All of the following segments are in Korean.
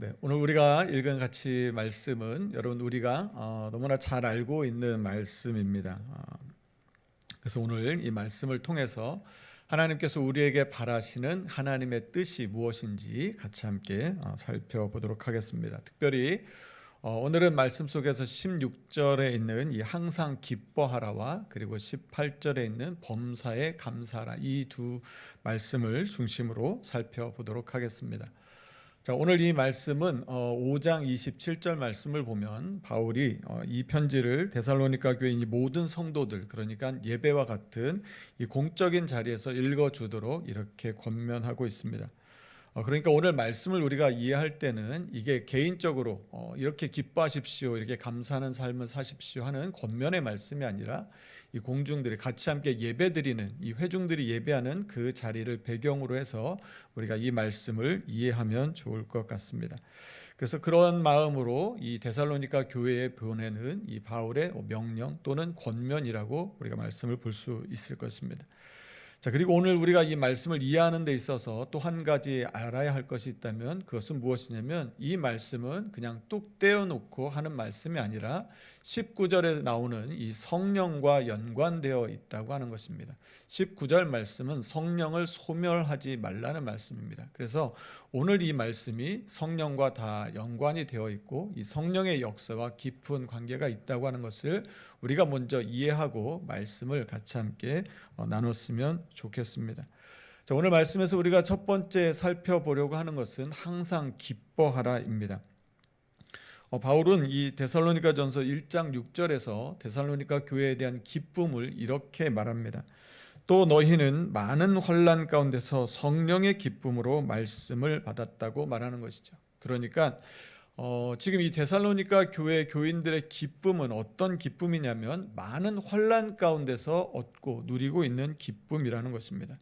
네, 오늘 우리가 읽은 같이 말씀은 여러분 우리가 너무나 잘 알고 있는 말씀입니다. 그래서 오늘 이 말씀을 통해서 하나님께서 우리에게 바라시는 하나님의 뜻이 무엇인지 같이 함께 살펴보도록 하겠습니다. 특별히 오늘은 말씀 속에서 16절에 있는 이 항상 기뻐하라와 그리고 18절에 있는 범사에 감사하라, 이 두 말씀을 중심으로 살펴보도록 하겠습니다. 자, 오늘 이 말씀은 5장 27절 말씀을 보면 바울이 이 편지를 데살로니가 교회 이 모든 성도들, 그러니까 예배와 같은 이 공적인 자리에서 읽어주도록 이렇게 권면하고 있습니다. 그러니까 오늘 말씀을 우리가 이해할 때는 이게 개인적으로 이렇게 기뻐하십시오, 이렇게 감사하는 삶을 사십시오 하는 권면의 말씀이 아니라 이 공중들이 같이 함께 예배드리는, 이 회중들이 예배하는 그 자리를 배경으로 해서 우리가 이 말씀을 이해하면 좋을 것 같습니다. 그래서 그런 마음으로 이 데살로니가 교회에 보내는 이 바울의 명령 또는 권면이라고 우리가 말씀을 볼 수 있을 것입니다. 자, 그리고 오늘 우리가 이 말씀을 이해하는 데 있어서 또 한 가지 알아야 할 것이 있다면 그것은 무엇이냐면, 이 말씀은 그냥 뚝 떼어놓고 하는 말씀이 아니라 19절에 나오는 이 성령과 연관되어 있다고 하는 것입니다. 19절 말씀은 성령을 소멸하지 말라는 말씀입니다. 그래서 오늘 이 말씀이 성령과 다 연관이 되어 있고 이 성령의 역사와 깊은 관계가 있다고 하는 것을 우리가 먼저 이해하고 말씀을 같이 함께 나눴으면 좋겠습니다. 자, 오늘 말씀에서 우리가 첫 번째 살펴보려고 하는 것은 항상 기뻐하라입니다. 바울은 이 데살로니가 전서 1장 6절에서 데살로니가 교회에 대한 기쁨을 이렇게 말합니다. 또 너희는 많은 환난 가운데서 성령의 기쁨으로 말씀을 받았다고 말하는 것이죠. 그러니까 지금 이 데살로니가 교회 교인들의 기쁨은 어떤 기쁨이냐면 많은 환난 가운데서 얻고 누리고 있는 기쁨이라는 것입니다.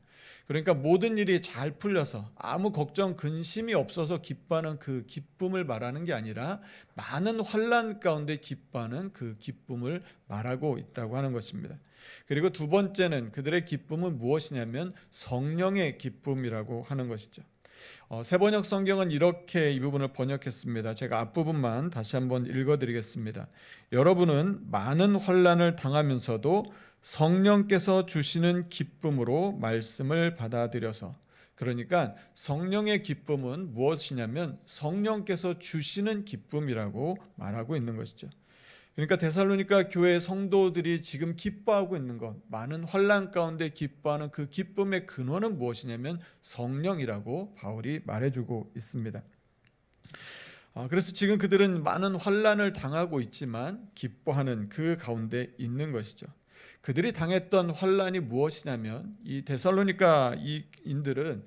그러니까 모든 일이 잘 풀려서 아무 걱정 근심이 없어서 기뻐하는 그 기쁨을 말하는 게 아니라 많은 환난 가운데 기뻐하는 그 기쁨을 말하고 있다고 하는 것입니다. 그리고 두 번째는 그들의 기쁨은 무엇이냐면 성령의 기쁨이라고 하는 것이죠. 새번역 성경은 이렇게 이 부분을 번역했습니다. 제가 앞부분만 다시 한번 읽어드리겠습니다. 여러분은 많은 환난을 당하면서도 성령께서 주시는 기쁨으로 말씀을 받아들여서, 그러니까 성령의 기쁨은 무엇이냐면 성령께서 주시는 기쁨이라고 말하고 있는 것이죠. 그러니까 데살로니가 교회 성도들이 지금 기뻐하고 있는 것, 많은 환난 가운데 기뻐하는 그 기쁨의 근원은 무엇이냐면 성령이라고 바울이 말해주고 있습니다. 그래서 지금 그들은 많은 환난을 당하고 있지만 기뻐하는 그 가운데 있는 것이죠. 그들이 당했던 환난이 무엇이냐면, 이 데살로니가 인들은,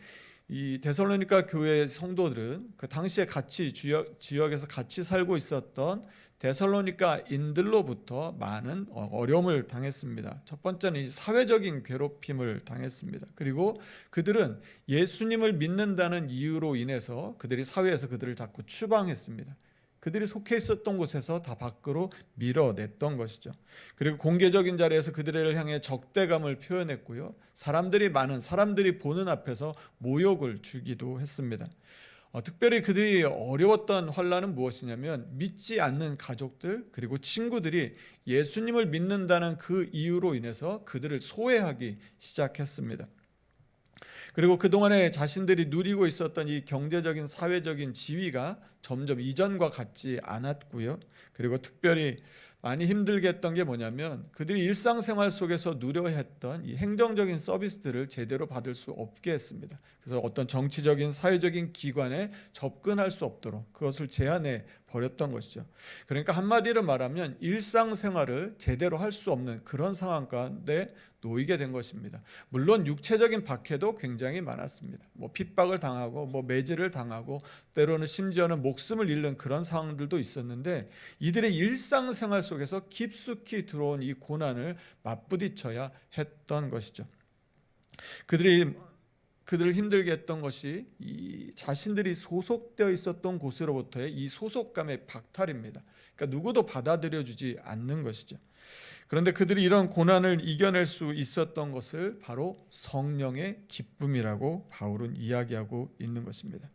이 데살로니가 교회 성도들은 그 당시에 같이 지역에서 같이 살고 있었던 데살로니가 인들로부터 많은 어려움을 당했습니다. 첫 번째는 사회적인 괴롭힘을 당했습니다. 그리고 그들은 예수님을 믿는다는 이유로 인해서 그들이 사회에서 그들을 자꾸 추방했습니다. 그들이 속해 있었던 곳에서 다 밖으로 밀어냈던 것이죠. 그리고 공개적인 자리에서 그들을 향해 적대감을 표현했고요. 사람들이 보는 앞에서 모욕을 주기도 했습니다. 특별히 그들이 어려웠던 환난은 무엇이냐면, 믿지 않는 가족들 그리고 친구들이 예수님을 믿는다는 그 이유로 인해서 그들을 소외하기 시작했습니다. 그리고 그동안에 자신들이 누리고 있었던 이 경제적인 사회적인 지위가 점점 이전과 같지 않았고요. 그리고 특별히 많이 힘들게 했던 게 뭐냐면, 그들이 일상생활 속에서 누려야 했던 이 행정적인 서비스들을 제대로 받을 수 없게 했습니다. 그래서 어떤 정치적인 사회적인 기관에 접근할 수 없도록 그것을 제한해 버렸던 것이죠. 그러니까 한마디로 말하면 일상생활을 제대로 할 수 없는 그런 상황 가운데 놓이게 된 것입니다. 물론 육체적인 박해도 굉장히 많았습니다. 핍박을 당하고 매질을 당하고 때로는 심지어는 목숨을 잃는 그런 상황들도 있었는데, 이들의 일상생활 속에서 깊숙이 들어온 이 고난을 맞부딪혀야 했던 것이죠. 그들을 힘들게 했던 것이 이 자신들이 소속되어 있었던 곳으로부터의 이 소속감의 박탈입니다. 그러니까 누구도 받아들여주지 않는 것이죠. 그런데 그들이 이런 고난을 이겨낼 수 있었던 것을 바로 성령의 기쁨이라고 바울은 이야기하고 있는 것입니다.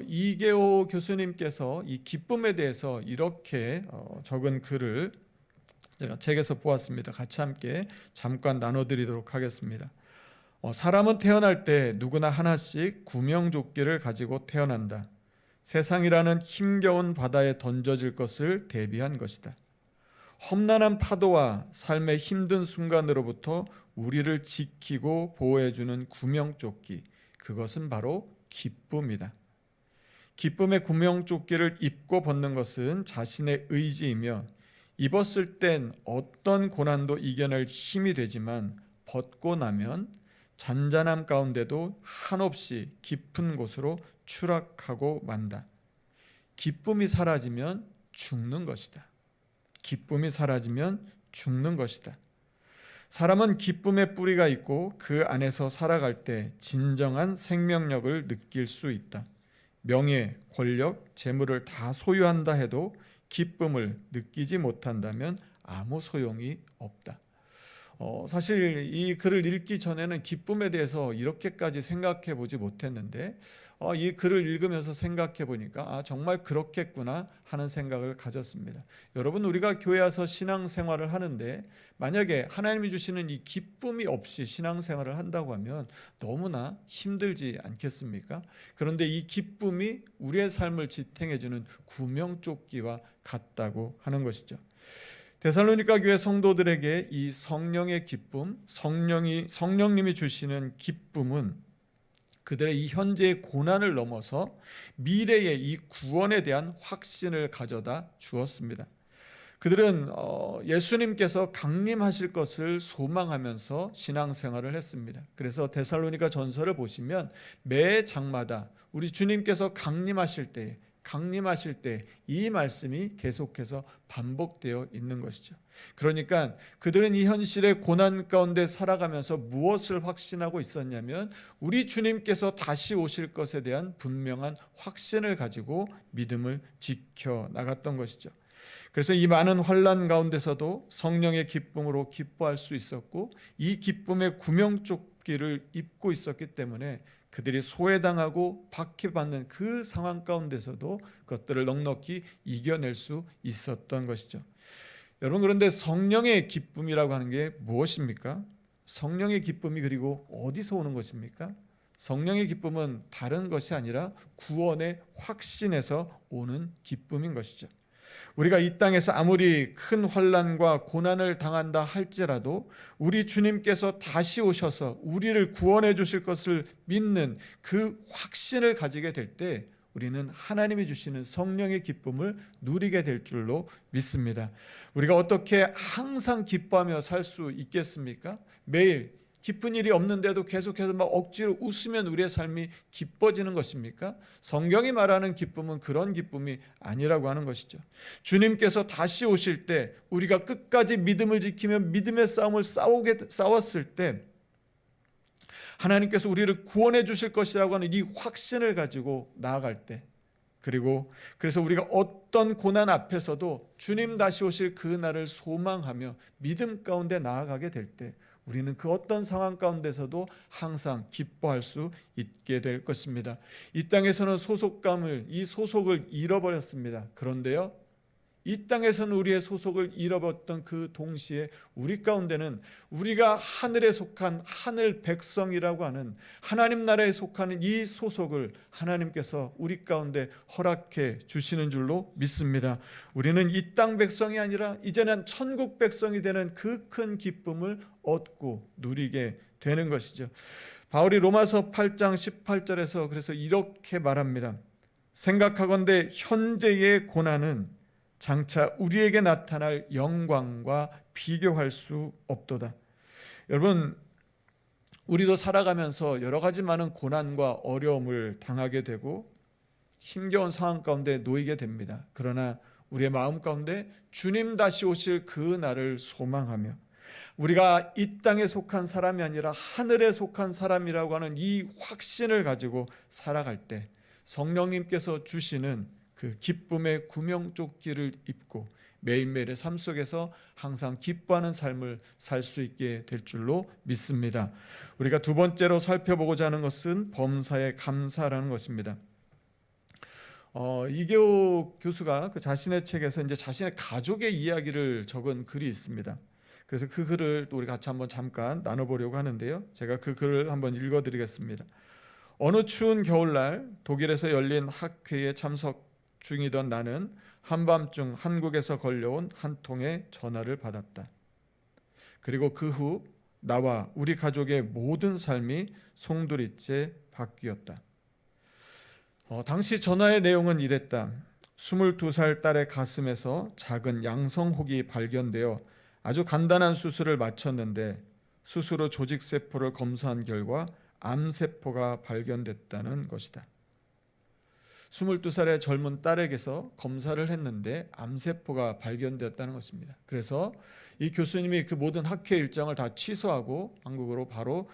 이계호 교수님께서 이 기쁨에 대해서 이렇게 적은 글을 제가 책에서 보았습니다. 같이 함께 잠깐 나눠드리도록 하겠습니다. 사람은 태어날 때 누구나 하나씩 구명조끼를 가지고 태어난다. 세상이라는 힘겨운 바다에 던져질 것을 대비한 것이다. 험난한 파도와 삶의 힘든 순간으로부터 우리를 지키고 보호해주는 구명조끼, 그것은 바로 기쁨이다. 기쁨의 구명조끼를 입고 벗는 것은 자신의 의지이며 입었을 땐 어떤 고난도 이겨낼 힘이 되지만 벗고 나면 잔잔함 가운데도 한없이 깊은 곳으로 추락하고 만다. 기쁨이 사라지면 죽는 것이다. 기쁨이 사라지면 죽는 것이다. 사람은 기쁨의 뿌리가 있고 그 안에서 살아갈 때 진정한 생명력을 느낄 수 있다. 명예, 권력, 재물을 다 소유한다 해도 기쁨을 느끼지 못한다면 아무 소용이 없다. 사실 이 글을 읽기 전에는 기쁨에 대해서 이렇게까지 생각해 보지 못했는데 이 글을 읽으면서 생각해 보니까 정말 그렇겠구나 하는 생각을 가졌습니다. 여러분, 우리가 교회 와서 신앙생활을 하는데 만약에 하나님이 주시는 이 기쁨이 없이 신앙생활을 한다고 하면 너무나 힘들지 않겠습니까? 그런데 이 기쁨이 우리의 삶을 지탱해 주는 구명조끼와 같다고 하는 것이죠. 데살로니가 교회 성도들에게 이 성령의 기쁨, 성령님이 주시는 기쁨은 그들의 이 현재의 고난을 넘어서 미래의 이 구원에 대한 확신을 가져다 주었습니다. 그들은 예수님께서 강림하실 것을 소망하면서 신앙생활을 했습니다. 그래서 데살로니가 전서를 보시면 매 장마다 우리 주님께서 강림하실 때 이 말씀이 계속해서 반복되어 있는 것이죠. 그러니까 그들은 이 현실의 고난 가운데 살아가면서 무엇을 확신하고 있었냐면 우리 주님께서 다시 오실 것에 대한 분명한 확신을 가지고 믿음을 지켜 나갔던 것이죠. 그래서 이 많은 환난 가운데서도 성령의 기쁨으로 기뻐할 수 있었고 이 기쁨의 구명조끼를 입고 있었기 때문에 그들이 소외당하고 박해받는 그 상황 가운데서도 그것들을 넉넉히 이겨낼 수 있었던 것이죠. 여러분, 그런데 성령의 기쁨이라고 하는 게 무엇입니까? 성령의 기쁨이 그리고 어디서 오는 것입니까? 성령의 기쁨은 다른 것이 아니라 구원의 확신에서 오는 기쁨인 것이죠. 우리가 이 땅에서 아무리 큰 환난과 고난을 당한다 할지라도 우리 주님께서 다시 오셔서 우리를 구원해 주실 것을 믿는 그 확신을 가지게 될 때 우리는 하나님이 주시는 성령의 기쁨을 누리게 될 줄로 믿습니다. 우리가 어떻게 항상 기뻐하며 살 수 있겠습니까? 매일 기쁜 일이 없는데도 계속해서 막 억지로 웃으면 우리의 삶이 기뻐지는 것입니까? 성경이 말하는 기쁨은 그런 기쁨이 아니라고 하는 것이죠. 주님께서 다시 오실 때 우리가 끝까지 믿음을 지키며 믿음의 싸움을 싸웠을 때 하나님께서 우리를 구원해 주실 것이라고 하는 이 확신을 가지고 나아갈 때, 그리고 그래서 우리가 어떤 고난 앞에서도 주님 다시 오실 그 날을 소망하며 믿음 가운데 나아가게 될 때 우리는 그 어떤 상황 가운데서도 항상 기뻐할 수 있게 될 것입니다. 이 땅에서는 이 소속을 잃어버렸습니다. 그런데요, 이 땅에서는 우리의 소속을 잃어버렸던 그 동시에 우리 가운데는 우리가 하늘에 속한 하늘 백성이라고 하는 하나님 나라에 속하는 이 소속을 하나님께서 우리 가운데 허락해 주시는 줄로 믿습니다. 우리는 이 땅 백성이 아니라 이제는 천국 백성이 되는 그 큰 기쁨을 얻고 누리게 되는 것이죠. 바울이 로마서 8장 18절에서 그래서 이렇게 말합니다. 생각하건대 현재의 고난은 장차 우리에게 나타날 영광과 비교할 수 없도다. 여러분, 우리도 살아가면서 여러 가지 많은 고난과 어려움을 당하게 되고 힘겨운 상황 가운데 놓이게 됩니다. 그러나 우리의 마음 가운데 주님 다시 오실 그 날을 소망하며 우리가 이 땅에 속한 사람이 아니라 하늘에 속한 사람이라고 하는 이 확신을 가지고 살아갈 때 성령님께서 주시는 그 기쁨의 구명조끼를 입고 매일매일의 삶 속에서 항상 기뻐하는 삶을 살 수 있게 될 줄로 믿습니다. 우리가 두 번째로 살펴보고자 하는 것은 범사에 감사라는 것입니다. 이계호 교수가 그 자신의 책에서 이제 자신의 가족의 이야기를 적은 글이 있습니다. 그래서 그 글을 또 우리 같이 한번 잠깐 나눠보려고 하는데요. 제가 그 글을 한번 읽어드리겠습니다. 어느 추운 겨울날 독일에서 열린 학회에 참석 중이던 나는 한밤중 한국에서 걸려온 한 통의 전화를 받았다. 그리고 그 후 나와 우리 가족의 모든 삶이 송두리째 바뀌었다. 당시 전화의 내용은 이랬다. 22살 딸의 가슴에서 작은 양성혹이 발견되어 아주 간단한 수술을 마쳤는데 수술 후 조직세포를 검사한 결과 암세포가 발견됐다는 것이다. 22살의 젊은 딸에게서 검사를 했는데 암세포가 발견되었다는 것입니다. 그래서 이 교수님이 그 모든 학회 일정을 다 취소하고 한국으로 바로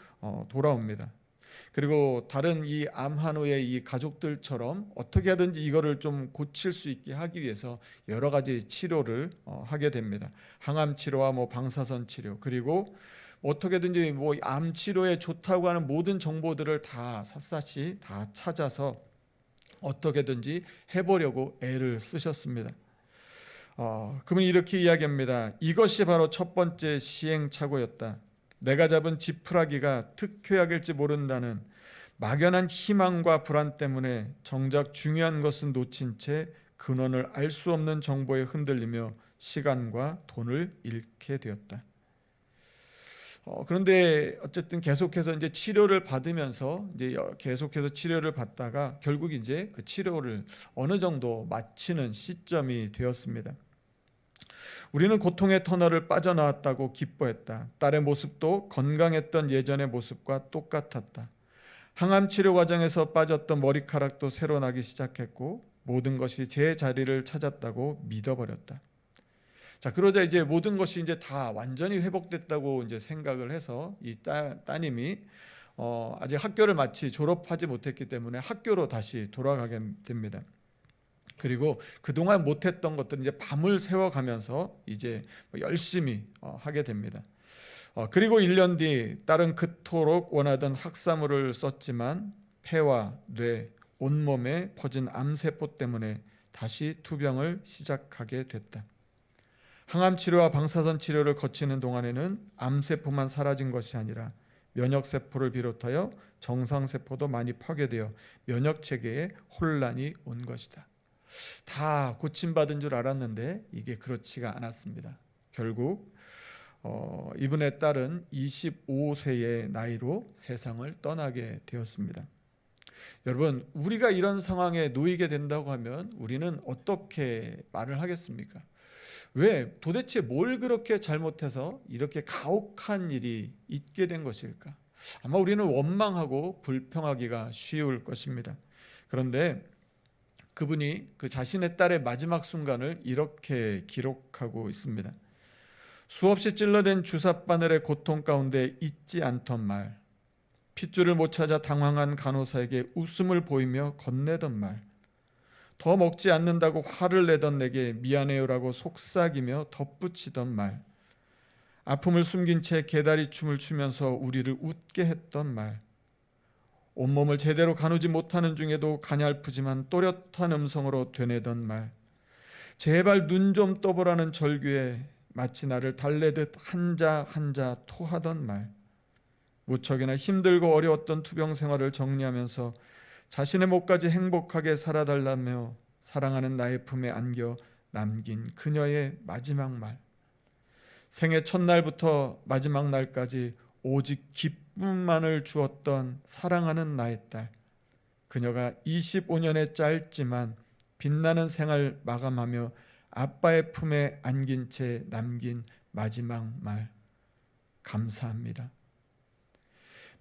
돌아옵니다. 그리고 다른 이 암환우의 이 가족들처럼 어떻게 하든지 이거를 좀 고칠 수 있게 하기 위해서 여러 가지 치료를 하게 됩니다. 항암 치료와 방사선 치료, 그리고 어떻게든지 암 치료에 좋다고 하는 모든 정보들을 다 샅샅이 다 찾아서 어떻게든지 해보려고 애를 쓰셨습니다. 그분이 이렇게 이야기합니다. 이것이 바로 첫 번째 시행착오였다. 내가 잡은 지푸라기가 특효약일지 모른다는 막연한 희망과 불안 때문에 정작 중요한 것은 놓친 채 근원을 알 수 없는 정보에 흔들리며 시간과 돈을 잃게 되었다. 그런데 어쨌든 계속해서 이제 치료를 받으면서 이제 계속해서 치료를 받다가 결국 이제 그 치료를 어느 정도 마치는 시점이 되었습니다. 우리는 고통의 터널을 빠져나왔다고 기뻐했다. 딸의 모습도 건강했던 예전의 모습과 똑같았다. 항암 치료 과정에서 빠졌던 머리카락도 새로 나기 시작했고 모든 것이 제 자리를 찾았다고 믿어버렸다. 자, 그러자 이제 모든 것이 이제 다 완전히 회복됐다고 이제 생각을 해서 이 따님이 아직 학교를 마치 졸업하지 못했기 때문에 학교로 다시 돌아가게 됩니다. 그리고 그동안 못했던 것들은 이제 밤을 새워가면서 이제 열심히 하게 됩니다. 그리고 1년 뒤 딸은 그토록 원하던 학사물을 썼지만 폐와 뇌, 온몸에 퍼진 암세포 때문에 다시 투병을 시작하게 됐다. 항암 치료와 방사선 치료를 거치는 동안에는 암세포만 사라진 것이 아니라 면역세포를 비롯하여 정상세포도 많이 파괴되어 면역체계에 혼란이 온 것이다. 다 고침받은 줄 알았는데 이게 그렇지가 않았습니다. 결국 이분의 딸은 25세의 나이로 세상을 떠나게 되었습니다. 여러분, 우리가 이런 상황에 놓이게 된다고 하면 우리는 어떻게 말을 하겠습니까? 왜 도대체 뭘 그렇게 잘못해서 이렇게 가혹한 일이 있게 된 것일까? 아마 우리는 원망하고 불평하기가 쉬울 것입니다. 그런데 그분이 그 자신의 딸의 마지막 순간을 이렇게 기록하고 있습니다. 수없이 찔러댄 주사바늘의 고통 가운데 잊지 않던 말, 핏줄을 못 찾아 당황한 간호사에게 웃음을 보이며 건네던 말, 더 먹지 않는다고 화를 내던 내게 미안해요라고 속삭이며 덧붙이던 말, 아픔을 숨긴 채 개다리 춤을 추면서 우리를 웃게 했던 말, 온몸을 제대로 가누지 못하는 중에도 가냘프지만 또렷한 음성으로 되뇌던 말, 제발 눈 좀 떠보라는 절규에 마치 나를 달래듯 한자 한자 토하던 말, 무척이나 힘들고 어려웠던 투병 생활을 정리하면서 자신의 몫까지 행복하게 살아달라며 사랑하는 나의 품에 안겨 남긴 그녀의 마지막 말, 생애 첫날부터 마지막 날까지 오직 기쁨만을 주었던 사랑하는 나의 딸, 그녀가 25년의 짧지만 빛나는 생을 마감하며 아빠의 품에 안긴 채 남긴 마지막 말, 감사합니다.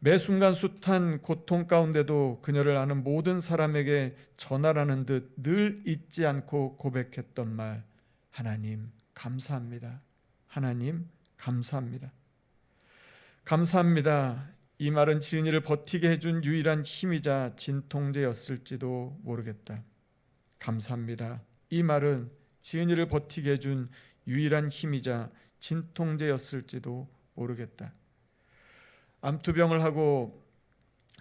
매 순간 숱한 고통 가운데도 그녀를 아는 모든 사람에게 전하라는 듯 늘 잊지 않고 고백했던 말, 하나님 감사합니다. 하나님 감사합니다. 감사합니다. 이 말은 지은이를 버티게 해준 유일한 힘이자 진통제였을지도 모르겠다. 감사합니다. 이 말은 지은이를 버티게 해준 유일한 힘이자 진통제였을지도 모르겠다. 암투병을 하고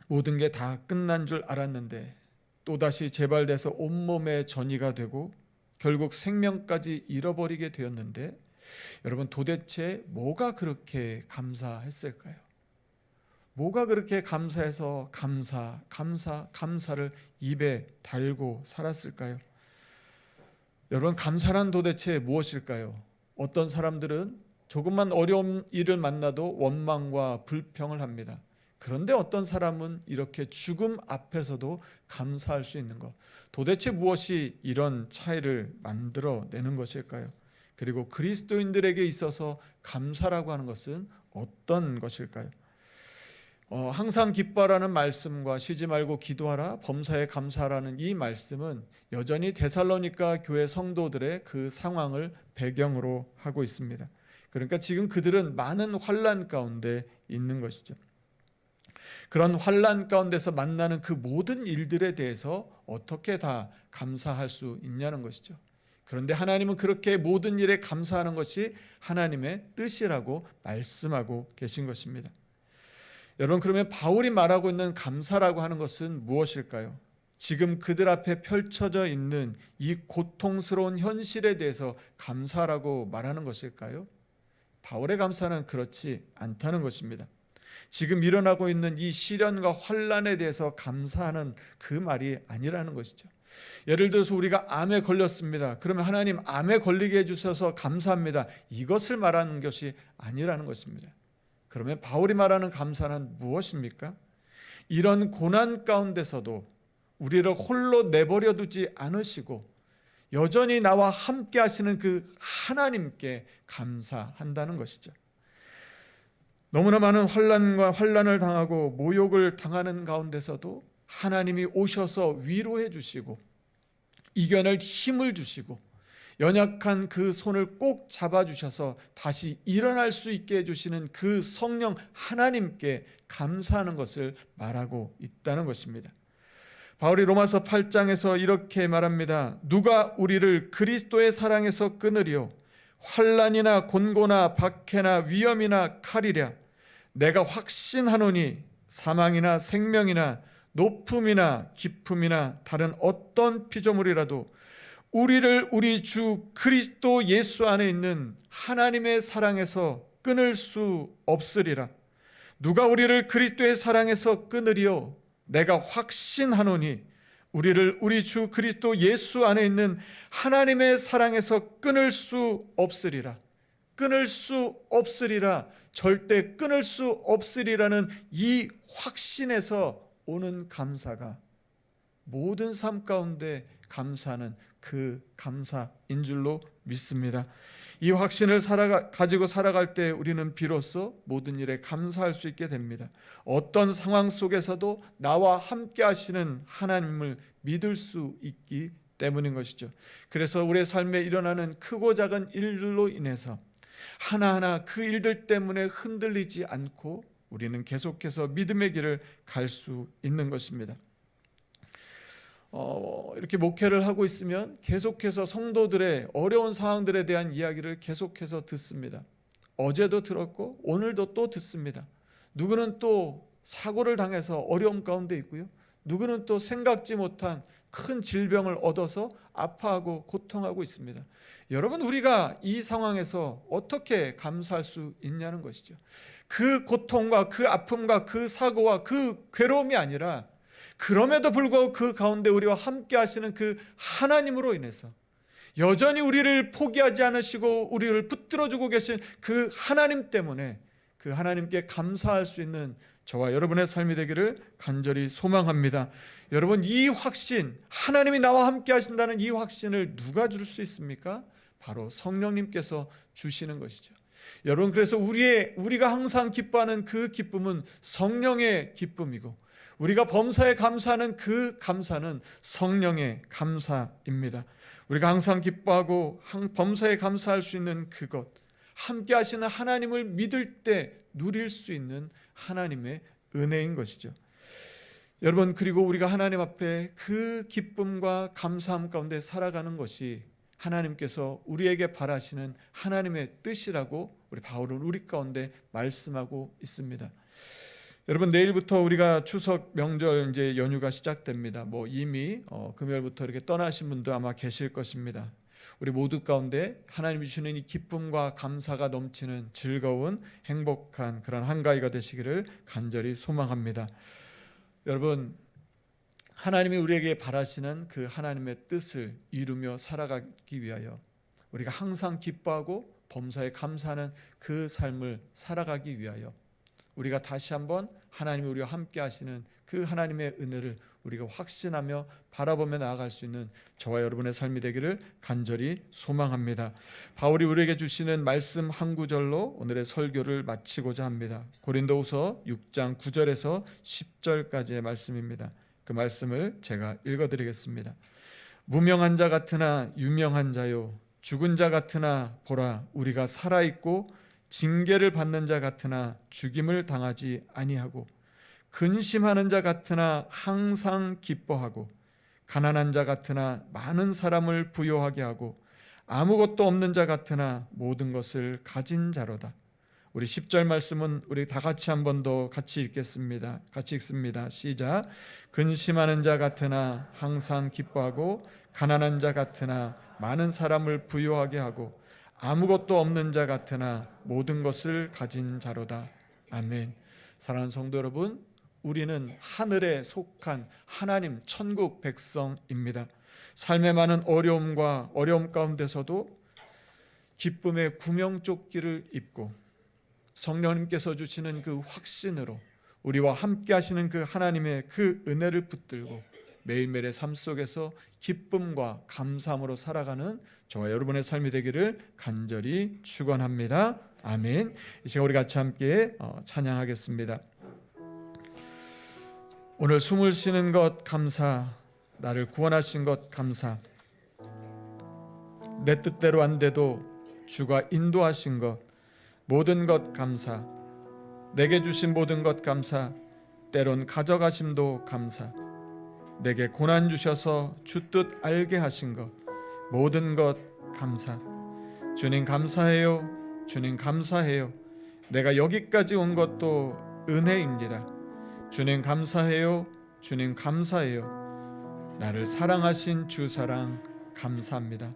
모든 게 다 끝난 줄 알았는데 또다시 재발돼서 온몸에 전이가 되고 결국 생명까지 잃어버리게 되었는데, 여러분 도대체 뭐가 그렇게 감사했을까요? 뭐가 그렇게 감사해서 감사를 입에 달고 살았을까요? 여러분, 감사란 도대체 무엇일까요? 어떤 사람들은 조금만 어려운 일을 만나도 원망과 불평을 합니다. 그런데 어떤 사람은 이렇게 죽음 앞에서도 감사할 수 있는 것, 도대체 무엇이 이런 차이를 만들어내는 것일까요? 그리고 그리스도인들에게 있어서 감사라고 하는 것은 어떤 것일까요? 항상 기뻐하라는 말씀과 쉬지 말고 기도하라, 범사에 감사하라는 이 말씀은 여전히 데살로니가 교회 성도들의 그 상황을 배경으로 하고 있습니다. 그러니까 지금 그들은 많은 환난 가운데 있는 것이죠. 그런 환난 가운데서 만나는 그 모든 일들에 대해서 어떻게 다 감사할 수 있냐는 것이죠. 그런데 하나님은 그렇게 모든 일에 감사하는 것이 하나님의 뜻이라고 말씀하고 계신 것입니다. 여러분, 그러면 바울이 말하고 있는 감사라고 하는 것은 무엇일까요? 지금 그들 앞에 펼쳐져 있는 이 고통스러운 현실에 대해서 감사라고 말하는 것일까요? 바울의 감사는 그렇지 않다는 것입니다. 지금 일어나고 있는 이 시련과 환난에 대해서 감사하는 그 말이 아니라는 것이죠. 예를 들어서 우리가 암에 걸렸습니다. 그러면 하나님 암에 걸리게 해주셔서 감사합니다. 이것을 말하는 것이 아니라는 것입니다. 그러면 바울이 말하는 감사는 무엇입니까? 이런 고난 가운데서도 우리를 홀로 내버려 두지 않으시고 여전히 나와 함께 하시는 그 하나님께 감사한다는 것이죠. 너무나 많은 환난을 당하고 모욕을 당하는 가운데서도 하나님이 오셔서 위로해 주시고 이겨낼 힘을 주시고 연약한 그 손을 꼭 잡아주셔서 다시 일어날 수 있게 해주시는 그 성령 하나님께 감사하는 것을 말하고 있다는 것입니다. 바울이 로마서 8장에서 이렇게 말합니다. 누가 우리를 그리스도의 사랑에서 끊으리요? 환난이나 곤고나 박해나 위험이나 칼이랴. 내가 확신하노니 사망이나 생명이나 높음이나 깊음이나 다른 어떤 피조물이라도 우리를 우리 주 그리스도 예수 안에 있는 하나님의 사랑에서 끊을 수 없으리라. 누가 우리를 그리스도의 사랑에서 끊으리요? 내가 확신하노니 우리를 우리 주 그리스도 예수 안에 있는 하나님의 사랑에서 끊을 수 없으리라. 끊을 수 없으리라. 절대 끊을 수 없으리라는 이 확신에서 오는 감사가 모든 삶 가운데 감사는 그 감사인 줄로 믿습니다. 이 확신을 가지고 살아갈 때 우리는 비로소 모든 일에 감사할 수 있게 됩니다. 어떤 상황 속에서도 나와 함께 하시는 하나님을 믿을 수 있기 때문인 것이죠. 그래서 우리의 삶에 일어나는 크고 작은 일들로 인해서 하나하나 그 일들 때문에 흔들리지 않고 우리는 계속해서 믿음의 길을 갈 수 있는 것입니다. 이렇게 목회를 하고 있으면 계속해서 성도들의 어려운 상황들에 대한 이야기를 계속해서 듣습니다. 어제도 들었고 오늘도 또 듣습니다. 누구는 또 사고를 당해서 어려움 가운데 있고요. 누구는 또 생각지 못한 큰 질병을 얻어서 아파하고 고통하고 있습니다. 여러분, 우리가 이 상황에서 어떻게 감사할 수 있냐는 것이죠. 그 고통과 그 아픔과 그 사고와 그 괴로움이 아니라 그럼에도 불구하고 그 가운데 우리와 함께 하시는 그 하나님으로 인해서 여전히 우리를 포기하지 않으시고 우리를 붙들어주고 계신 그 하나님 때문에 그 하나님께 감사할 수 있는 저와 여러분의 삶이 되기를 간절히 소망합니다. 여러분, 이 확신, 하나님이 나와 함께 하신다는 이 확신을 누가 줄 수 있습니까? 바로 성령님께서 주시는 것이죠. 여러분, 그래서 우리가 항상 기뻐하는 그 기쁨은 성령의 기쁨이고 우리가 범사에 감사하는 그 감사는 성령의 감사입니다. 우리가 항상 기뻐하고 범사에 감사할 수 있는 그것, 함께 하시는 하나님을 믿을 때 누릴 수 있는 하나님의 은혜인 것이죠. 여러분, 그리고 우리가 하나님 앞에 그 기쁨과 감사함 가운데 살아가는 것이 하나님께서 우리에게 바라시는 하나님의 뜻이라고 우리 바울은 우리 가운데 말씀하고 있습니다. 여러분, 내일부터 우리가 추석 명절 이제 연휴가 시작됩니다. 이미 금요일부터 이렇게 떠나신 분도 아마 계실 것입니다. 우리 모두 가운데 하나님이 주시는 이 기쁨과 감사가 넘치는 즐거운 행복한 그런 한가위가 되시기를 간절히 소망합니다. 여러분, 하나님이 우리에게 바라시는 그 하나님의 뜻을 이루며 살아가기 위하여 우리가 항상 기뻐하고 범사에 감사하는 그 삶을 살아가기 위하여 우리가 다시 한번 하나님이 우리와 함께 하시는 그 하나님의 은혜를 우리가 확신하며 바라보며 나아갈 수 있는 저와 여러분의 삶이 되기를 간절히 소망합니다. 바울이 우리에게 주시는 말씀 한 구절로 오늘의 설교를 마치고자 합니다. 고린도후서 6장 9절에서 10절까지의 말씀입니다. 그 말씀을 제가 읽어드리겠습니다. 무명한 자 같으나 유명한 자요, 죽은 자 같으나 보라 우리가 살아있고 징계를 받는 자 같으나 죽임을 당하지 아니하고, 근심하는 자 같으나 항상 기뻐하고, 가난한 자 같으나 많은 사람을 부요하게 하고, 아무것도 없는 자 같으나 모든 것을 가진 자로다. 우리 10절 말씀은 우리 다 같이 한 번 더 같이 읽겠습니다. 같이 읽습니다. 시작. 근심하는 자 같으나 항상 기뻐하고, 가난한 자 같으나 많은 사람을 부요하게 하고, 아무것도 없는 자 같으나 모든 것을 가진 자로다. 아멘. 사랑하는 성도 여러분, 우리는 하늘에 속한 하나님 천국 백성입니다. 삶의 많은 어려움과 어려움 가운데서도 기쁨의 구명조끼를 입고 성령님께서 주시는 그 확신으로 우리와 함께 하시는 그 하나님의 그 은혜를 붙들고 매일매일의 삶 속에서 기쁨과 감사함으로 살아가는 저와 여러분의 삶이 되기를 간절히 축원합니다. 아멘. 이 시간 우리 같이 함께 찬양하겠습니다. 오늘 숨을 쉬는 것 감사, 나를 구원하신 것 감사, 내 뜻대로 안 돼도 주가 인도하신 것 모든 것 감사, 내게 주신 모든 것 감사, 때론 가져가심도 감사, 내게 고난 주셔서 주 뜻 알게 하신 것 모든 것 감사. 주님 감사해요. 주님 감사해요. 내가 여기까지 온 것도 은혜입니다. 주님 감사해요. 주님 감사해요. 나를 사랑하신 주 사랑 감사합니다.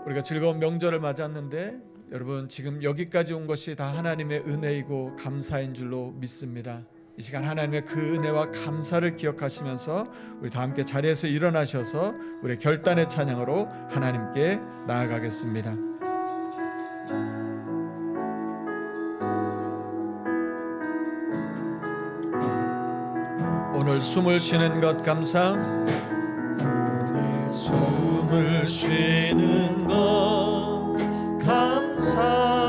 우리가 즐거운 명절을 맞았는데 여러분, 지금 여기까지 온 것이 다 하나님의 은혜이고 감사인 줄로 믿습니다. 이 시간 하나님의 그 은혜와 감사를 기억하시면서 우리 다 함께 자리에서 일어나셔서 우리의 결단의 찬양으로 하나님께 나아가겠습니다. 오늘 숨을 쉬는 것 감사, 오늘 숨을 쉬는 것 감사,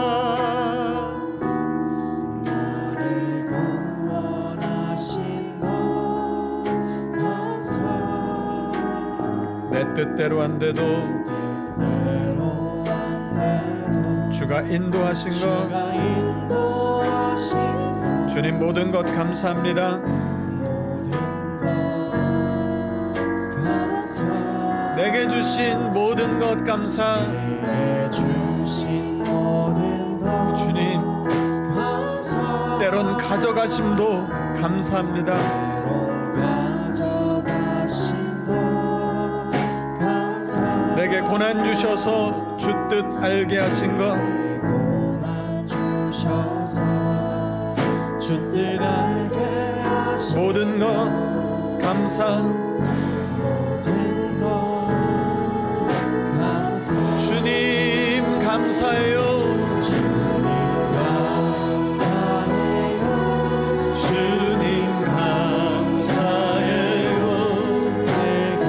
내 뜻대로 안 돼도 주가 인도하신 것, 주님 모든 것 감사합니다. 내게 주신 모든 것 감사, 주님 때론 가져가심도 감사합니다. 내게 고난 주셔서 주 뜻 알게 하신 것 모든 것 감사, 주님 감사해요. 주님 감사해요. 내가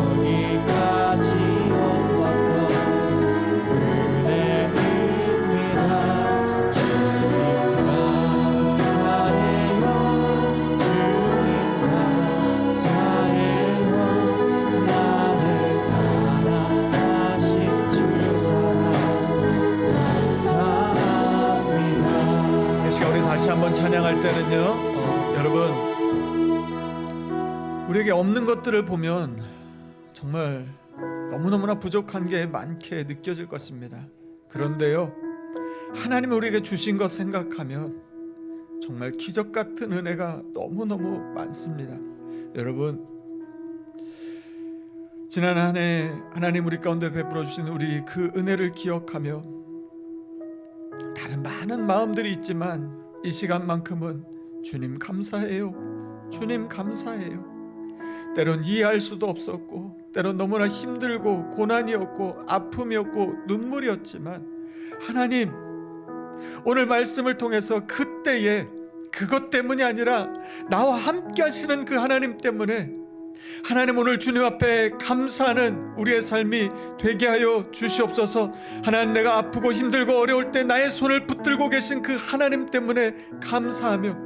여기까지 온 것도 은혜입니다. 주님 감사해요. 주님 감사해요. 나를 사랑하신 주 사랑 감사합니다. 이 시간 우리 다시 한번 찬양할 때는요, 여러분, 우리에게 없는 것들을 보면 정말 너무너무나 부족한 게 많게 느껴질 것입니다. 그런데요, 하나님이 우리에게 주신 것 생각하면 정말 기적 같은 은혜가 너무너무 많습니다. 여러분, 지난 한 해 하나님 우리 가운데 베풀어 주신 우리 그 은혜를 기억하며 다른 많은 마음들이 있지만 이 시간만큼은 주님 감사해요. 주님 감사해요. 때론 이해할 수도 없었고, 때론 너무나 힘들고 고난이었고 아픔이었고 눈물이었지만, 하나님 오늘 말씀을 통해서 그때에 그것 때문이 아니라 나와 함께 하시는 그 하나님 때문에, 하나님 오늘 주님 앞에 감사하는 우리의 삶이 되게 하여 주시옵소서. 하나님, 내가 아프고 힘들고 어려울 때 나의 손을 붙들고 계신 그 하나님 때문에 감사하며,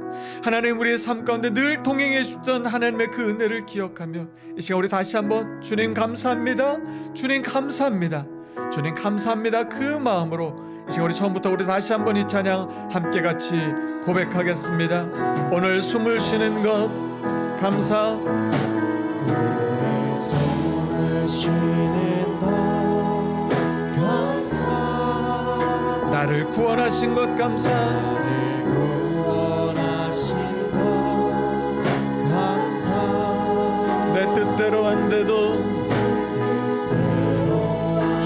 하나님 우리의 삶 가운데 늘 동행해 주던 하나님의 그 은혜를 기억하며, 이 시간 우리 다시 한번 주님 감사합니다, 주님 감사합니다, 주님 감사합니다 그 마음으로 이 시간 우리 처음부터 우리 다시 한번 이 찬양 함께 같이 고백하겠습니다. 오늘 숨을 쉬는 것 감사, 오늘 숨을 쉬는 것 감사, 나를 구원하신 것 감사, 나를 구원하신 것 감사, 내 뜻대로 안 돼도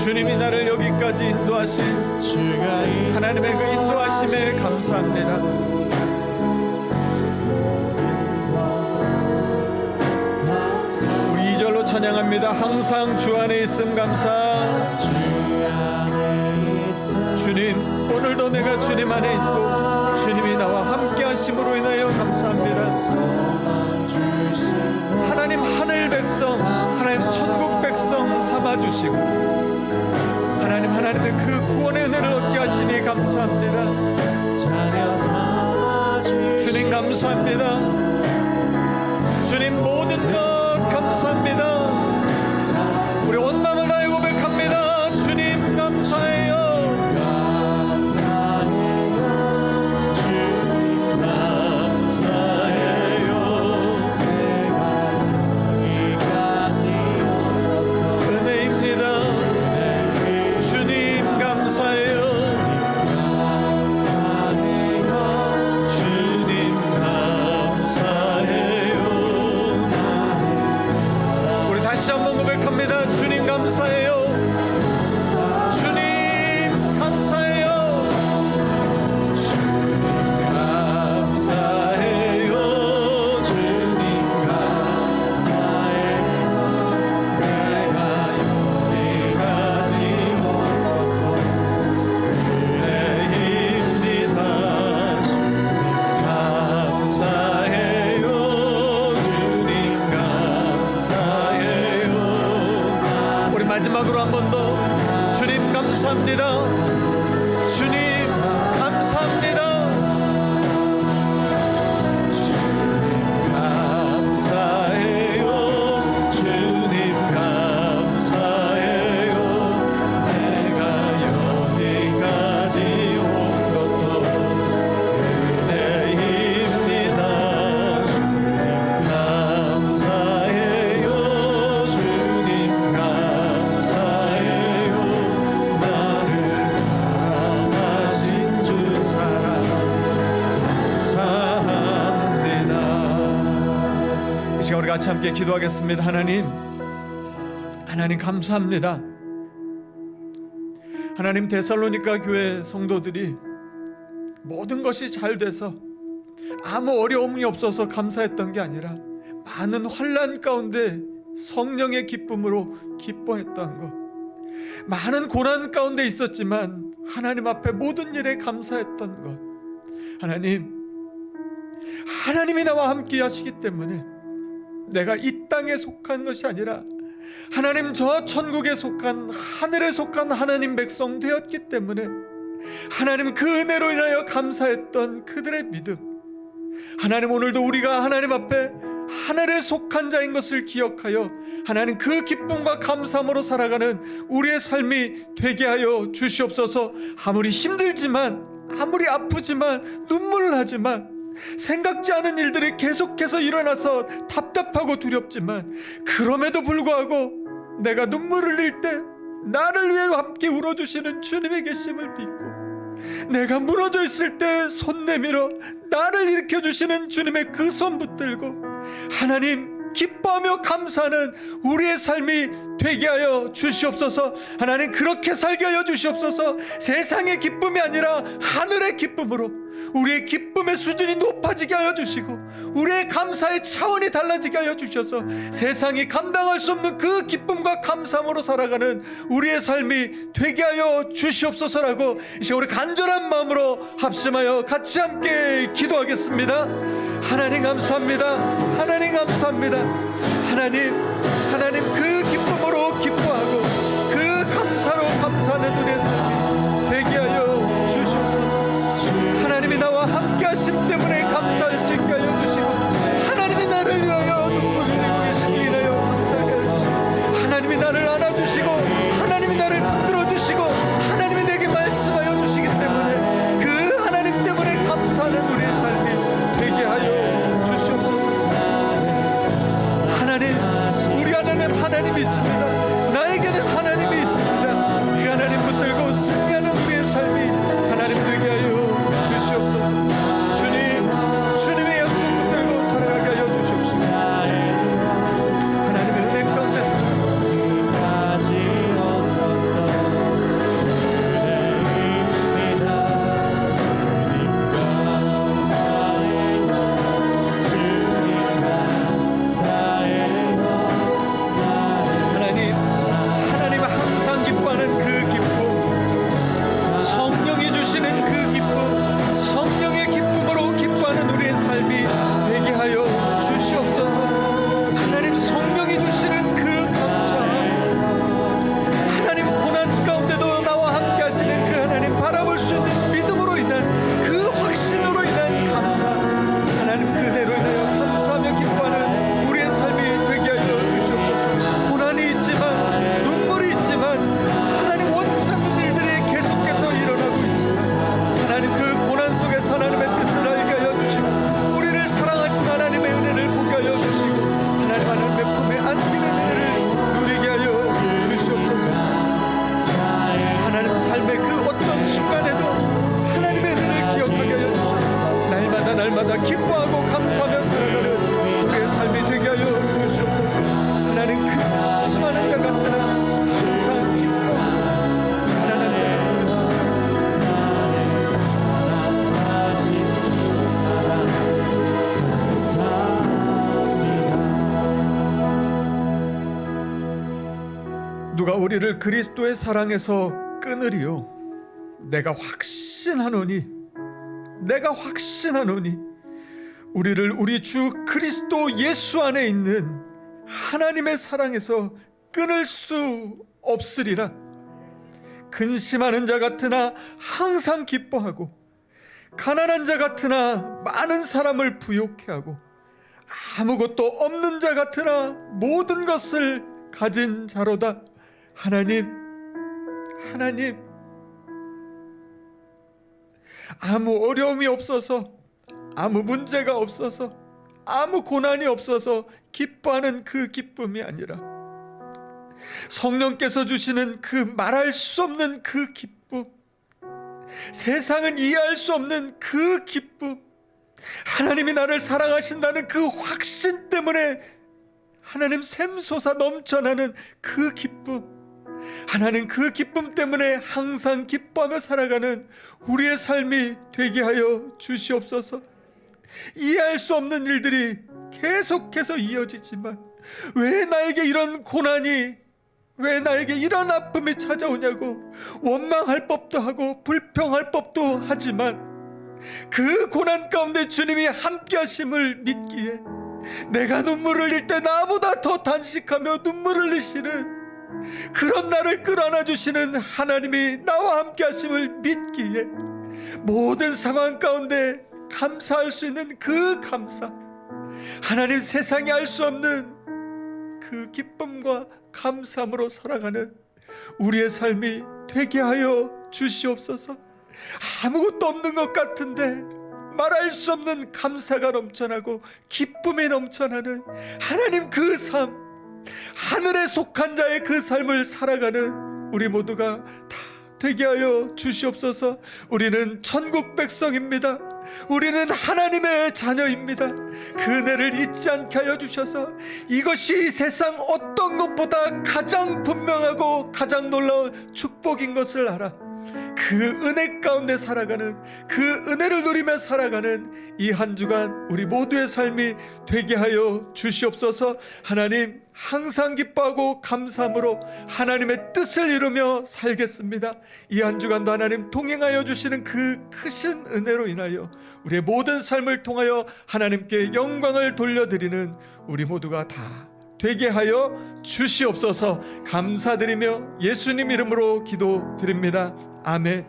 주님이 나를 여기까지 인도하신 주가 하나님의 그 인도하심에 감사합니다. 우리 2절로 찬양합니다. 항상 주 안에 있음 감사. 주 안에 있음 주님, 오늘도 내가 주님 안에 있고 주님이 나와 함께 하심으로 인하여 감사합니다. 소망 주신 하나님 하늘 백성, 하나님 천국 백성 삼아주시고, 하나님의 그 구원의 은혜를 얻게 하시니 감사합니다. 자녀 삼아주신 주님 감사합니다. 주님 모든 것 감사합니다. 우리 온 마음을 다해 고백합니다. 주님 감사해요. 감사해요. 주님 감사해요. 내가 여기까지 은혜입니다. 주님 감사해요. 감사해요. 주님 감사해요. 우리 다시 한번 고백합니다. 주님 감사해요. 주님 감사해요. 주님 감사해요. 주님 감사해요. 내가 여기까지 온 것도 은혜입니다. 감사해요. 주님 감사해요. 우리 마지막으로 한 번 더 주님 감사합니다. 주님 감사합니다. 감사해요. 주님 감사해요. 내가 여기까지 온 것도 은혜입니다. 주님 감사해요. 주님 감사해요. 나를 사랑하신 주 사랑 감사합니다. 이 시간 우리 같이 함께 기도하겠습니다. 하나님 감사합니다. 하나님, 데살로니가 교회 성도들이 모든 것이 잘 돼서 아무 어려움이 없어서 감사했던 게 아니라 많은 환난 가운데 성령의 기쁨으로 기뻐했던 것, 많은 고난 가운데 있었지만 하나님 앞에 모든 일에 감사했던 것, 하나님이 나와 함께 하시기 때문에 내가 이 땅에 속한 것이 아니라 하나님 저 천국에 속한, 하늘에 속한 하나님 백성 되었기 때문에 하나님 그 은혜로 인하여 감사했던 그들의 믿음, 하나님 오늘도 우리가 하나님 앞에 하늘에 속한 자인 것을 기억하여 하나님 그 기쁨과 감사함으로 살아가는 우리의 삶이 되게 하여 주시옵소서. 아무리 힘들지만, 아무리 아프지만, 눈물을 하지만, 생각지 않은 일들이 계속해서 일어나서 답답하고 두렵지만, 그럼에도 불구하고 내가 눈물을 흘릴 때 나를 위해 함께 울어주시는 주님의 계심을 믿고 내가 무너져 있을 때 손 내밀어 나를 일으켜 주시는 주님의 그 손 붙들고 하나님 기뻐하며 감사하는 우리의 삶이 되게 하여 주시옵소서. 하나님 그렇게 살게 하여 주시옵소서. 세상의 기쁨이 아니라 하늘의 기쁨으로 우리의 기쁨의 수준이 높아지게 하여 주시고 우리의 감사의 차원이 달라지게 하여 주셔서 세상이 감당할 수 없는 그 기쁨과 감사함으로 살아가는 우리의 삶이 되게 하여 주시옵소서라고 이제 우리 간절한 마음으로 합심하여 같이 함께 기도하겠습니다. 하나님 감사합니다. 하나님 감사합니다. 하나님 그 기쁨으로 기뻐하고 그 감사로 감사하는 우리의 삶이 되게 하여 주시옵소서. 하나님이 나와 함께 하심 때문에 감사할 수 있게 하여 주시고 하나님이 나를 위하여 눈물을 흘리고 계신 일하여 감사하게 하여 주시고 하나님이 나를 안아주시고 하나님이 나를 붙들어 주시고 하나님이 내게 말씀하여 주시기 때문에 그 하나님 때문에 감사하는 우리의 삶이 되게 하여 주시옵소서. 하나님 우리 안에는 하나님이 있습니다. 나에게는 하나님이 있습니다. 그 하나님 붙들고 승리하는 우리의 삶이 하나님 되게 하여 주시옵소서. 주님의 약속 붙들고 살아가게 하여 주시옵소서. 하나님의 은혜 가운데서 하나님 항상 기뻐하는 그 기쁨, 성령이 주시는 그 기쁨, 성령의 기쁨으로 기뻐하는 우리의 삶이 되게 하여 주시옵소서. 하나님 성령이 주시는 그 감사, 하나님 고난 가운데도 나와 함께 하시는 그 하나님 바라볼 수 있는 믿음으로 인한 그 확신으로 인한 감사, 하나님 그대로 인하여 감사하며 기뻐하는 우리의 삶이 되게 하여 주시옵소서. 고난이 있지만 눈물이 있지만 하나님 원치 않는 일들이 계속해서 일어나고 있지만 하나님 그 고난 속에서 하나님의 뜻을 알게 하여 주시고 우리를 사랑하신 하나님의 은혜를 보게 하여 주시고 하나님의 품에 안기는 은혜를 누리게 하여 주시옵소서. 하나님 삶의 그 어떤 순간에도 하나님의 은혜를 기억하게 하여 주시고 날마다 기뻐하고 감사하며 살아가는 우리의 삶이 되게 하여 주시옵소서. 하나님 그 수많은 자 같으나 항상 기뻐하고 가난한 누가 우리를 그리스도의 사랑에서 끊으리요. 내가 확신하노니 우리를 우리 주 그리스도 예수 안에 있는 하나님의 사랑에서 끊을 수 없으리라. 근심하는 자 같으나 항상 기뻐하고 가난한 자 같으나 많은 사람을 부욕해 하고 아무것도 없는 자 같으나 모든 것을 가진 자로다. 하나님 아무 어려움이 없어서 아무 문제가 없어서 아무 고난이 없어서 기뻐하는 그 기쁨이 아니라 성령께서 주시는 그 말할 수 없는 그 기쁨, 세상은 이해할 수 없는 그 기쁨, 하나님이 나를 사랑하신다는 그 확신 때문에 하나님 샘솟아 넘쳐나는 그 기쁨, 하나님 그 기쁨 때문에 항상 기뻐하며 살아가는 우리의 삶이 되게 하여 주시옵소서. 이해할 수 없는 일들이 계속해서 이어지지만 왜 나에게 이런 고난이, 왜 나에게 이런 아픔이 찾아오냐고 원망할 법도 하고 불평할 법도 하지만 그 고난 가운데 주님이 함께 하심을 믿기에 내가 눈물을 흘릴 때 나보다 더 단식하며 눈물을 흘리시는 그런 나를 끌어안아 주시는 하나님이 나와 함께 하심을 믿기에 모든 상황 가운데 감사할 수 있는 그 감사, 하나님 세상이 알 수 없는 그 기쁨과 감사함으로 살아가는 우리의 삶이 되게 하여 주시옵소서. 아무것도 없는 것 같은데 말할 수 없는 감사가 넘쳐나고 기쁨이 넘쳐나는 하나님 그 삶, 하늘에 속한 자의 그 삶을 살아가는 우리 모두가 다 되게 하여 주시옵소서. 우리는 천국 백성입니다. 우리는 하나님의 자녀입니다. 그 은혜를 잊지 않게 하여 주셔서 이것이 세상 어떤 것보다 가장 분명하고 가장 놀라운 축복인 것을 알아 그 은혜 가운데 살아가는, 그 은혜를 누리며 살아가는 이 한 주간 우리 모두의 삶이 되게 하여 주시옵소서. 하나님, 항상 기뻐하고 감사함으로 하나님의 뜻을 이루며 살겠습니다. 이 한 주간도 하나님 동행하여 주시는 그 크신 은혜로 인하여 우리의 모든 삶을 통하여 하나님께 영광을 돌려드리는 우리 모두가 다 되게 하여 주시옵소서. 감사드리며 예수님 이름으로 기도드립니다. 아멘.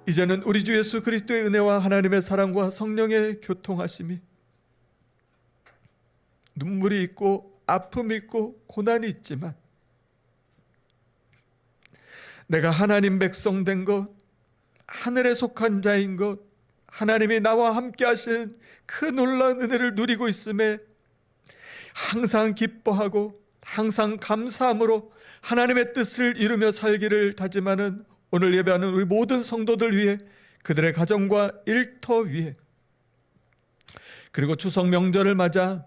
이제는 우리 주 예수 그리스도의 은혜와 하나님의 사랑과 성령의 교통하심이, 눈물이 있고 아픔이 있고 고난이 있지만 내가 하나님 백성 된 것, 하늘에 속한 자인 것, 하나님이 나와 함께 하신 그 놀라운 은혜를 누리고 있음에 항상 기뻐하고 항상 감사함으로 하나님의 뜻을 이루며 살기를 다짐하는 오늘 예배하는 우리 모든 성도들 위해, 그들의 가정과 일터 위해, 그리고 추석 명절을 맞아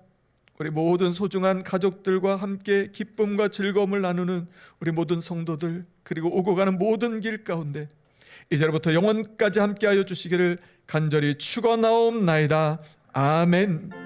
우리 모든 소중한 가족들과 함께 기쁨과 즐거움을 나누는 우리 모든 성도들, 그리고 오고 가는 모든 길 가운데 이제부터 영원까지 함께하여 주시기를 간절히 축원하옵나이다. 아멘.